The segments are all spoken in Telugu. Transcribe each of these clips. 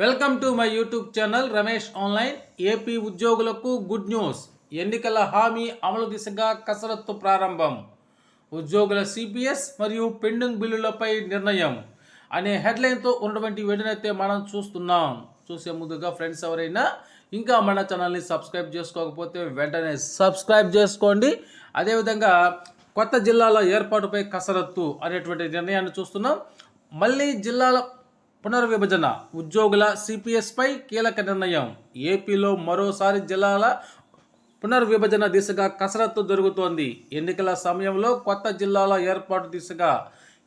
Welcome to my YouTube channel Ramesh online. AP ఉద్యోగులకు గుడ్ న్యూస్. ఎన్నికల హామీ అమలు దిశగా కసరత్తు ప్రారంభం. ఉద్యోగుల సిపిఎస్ మరియు పెండింగ్ బిల్లులపై నిర్ణయం అనే హెడ్లైన్తో ఉన్నటువంటి వీడియోనైతే మనం చూస్తున్నాం. చూసే ముందుగా ఫ్రెండ్స్ ఎవరైనా ఇంకా మన ఛానల్ని సబ్స్క్రైబ్ చేసుకోకపోతే వెంటనే సబ్స్క్రైబ్ చేసుకోండి. అదేవిధంగా కొత్త జిల్లాల ఏర్పాటుపై కసరత్తు అనేటువంటి నిర్ణయాన్ని చూస్తున్నాం. మళ్ళీ జిల్లాల పునర్విభజన, ఉద్యోగుల సిపిఎస్పై కీలక నిర్ణయం. ఏపీలో మరోసారి జిల్లాల పునర్విభజన దిశగా కసరత్తు జరుగుతోంది. ఎన్నికల సమయంలో కొత్త జిల్లాల ఏర్పాటు దిశగా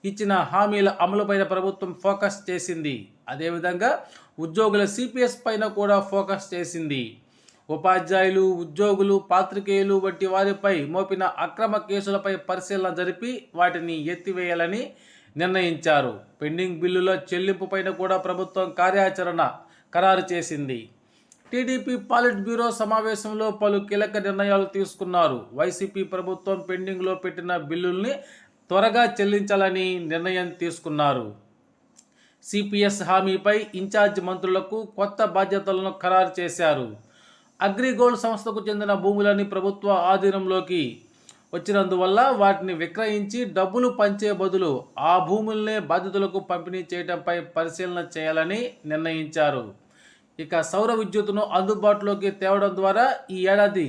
ఇచ్చిన హామీల అమలుపైన ప్రభుత్వం ఫోకస్ చేసింది. అదేవిధంగా ఉద్యోగుల సిపిఎస్ పైన కూడా ఫోకస్ చేసింది. ఉపాధ్యాయులు, ఉద్యోగులు, పాత్రికేయులు వంటి వారిపై మోపిన అక్రమ కేసులపై పరిశీలన జరిపి వాటిని ఎత్తివేయాలని నిర్ణయించారు. పెండింగ్ బిల్లుల చెల్లింపుపైన కూడా ప్రభుత్వం కార్యాచరణ ఖరారు చేసింది. టీడీపీ పాలిట్ బ్యూరో సమావేశంలో పలు కీలక నిర్ణయాలు తీసుకున్నారు. వైసీపీ ప్రభుత్వం పెండింగ్లో పెట్టిన బిల్లుల్ని త్వరగా చెల్లించాలని నిర్ణయం తీసుకున్నారు. సిపిఎస్ హామీపై ఇన్ఛార్జ్ మంత్రులకు కొత్త బాధ్యతలను ఖరారు చేశారు. అగ్రిగోల్డ్ సంస్థకు చెందిన భూములని ప్రభుత్వ ఆధీనంలోకి వచ్చినందువల్ల వాటిని విక్రయించి డబ్బులు పంచే బదులు ఆ భూముల్నే బాధితులకు పంపిణీ చేయడంపై పరిశీలన చేయాలని నిర్ణయించారు. ఇక సౌర విద్యుత్తును అందుబాటులోకి తేవడం ద్వారా ఈ ఏడాది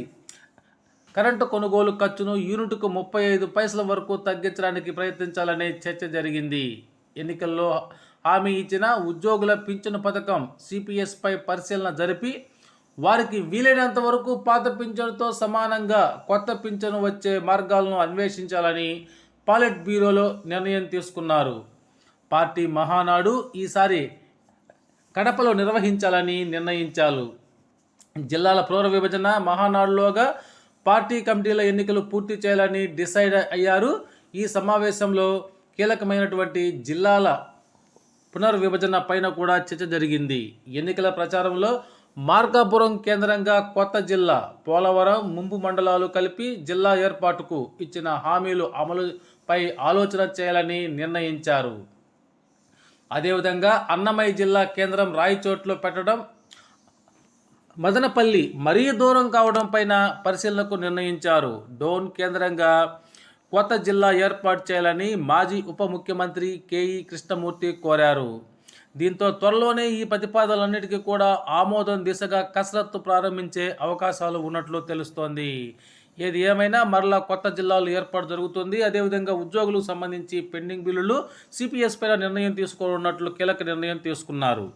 కరెంటు కొనుగోలు ఖర్చును యూనిట్కు 35 పైసల వరకు తగ్గించడానికి ప్రయత్నించాలనే చర్చ జరిగింది. ఎన్నికల్లో హామీ ఇచ్చిన ఉద్యోగుల పింఛను పథకం సిపిఎస్పై పరిశీలన జరిపి వారికి వీలైనంత వరకు పాత పింఛనుతో సమానంగా కొత్త పింఛను వచ్చే మార్గాలను అన్వేషించాలని పాలిట్ బ్యూరోలో నిర్ణయం తీసుకున్నారు. పార్టీ మహానాడు ఈసారి కడపలో నిర్వహించాలని నిర్ణయించారు. జిల్లాల పునర్విభజన మహానాడులోగా పార్టీ కమిటీల ఎన్నికలు పూర్తి చేయాలని డిసైడ్ అయ్యారు. ఈ సమావేశంలో కీలకమైనటువంటి జిల్లాల పునర్విభజన పైన కూడా చర్చ జరిగింది. ఎన్నికల ప్రచారంలో మార్కాపురం కేంద్రంగా కొత్త జిల్లా, పోలవరం, ముంపు మండలాలు కలిపి జిల్లా ఏర్పాటుకు ఇచ్చిన హామీలు అమలుపై ఆలోచన చేయాలని నిర్ణయించారు. అదేవిధంగా అన్నమయ్య జిల్లా కేంద్రం రాయచోట్లో పెట్టడం, మదనపల్లి మరీ దూరం కావడం పైన పరిశీలనకు నిర్ణయించారు. డోన్ కేంద్రంగా కొత్త జిల్లా ఏర్పాటు చేయాలని మాజీ ఉప ముఖ్యమంత్రి కేఈ కృష్ణమూర్తి కోరారు. దీంతో త్వరలోనే ఈ ప్రతిపాదనలన్నిటికీ కూడా ఆమోదం దిశగా కసరత్తు ప్రారంభించే అవకాశాలు ఉన్నట్లు తెలుస్తోంది. ఏది ఏమైనా మరలా కొత్త జిల్లాలు ఏర్పాటు జరుగుతుంది. అదేవిధంగా ఉద్యోగులకు సంబంధించి పెండింగ్ బిల్లులు సిపిఎస్ పైన నిర్ణయం తీసుకోనున్నట్లు కీలక నిర్ణయం తీసుకున్నారు.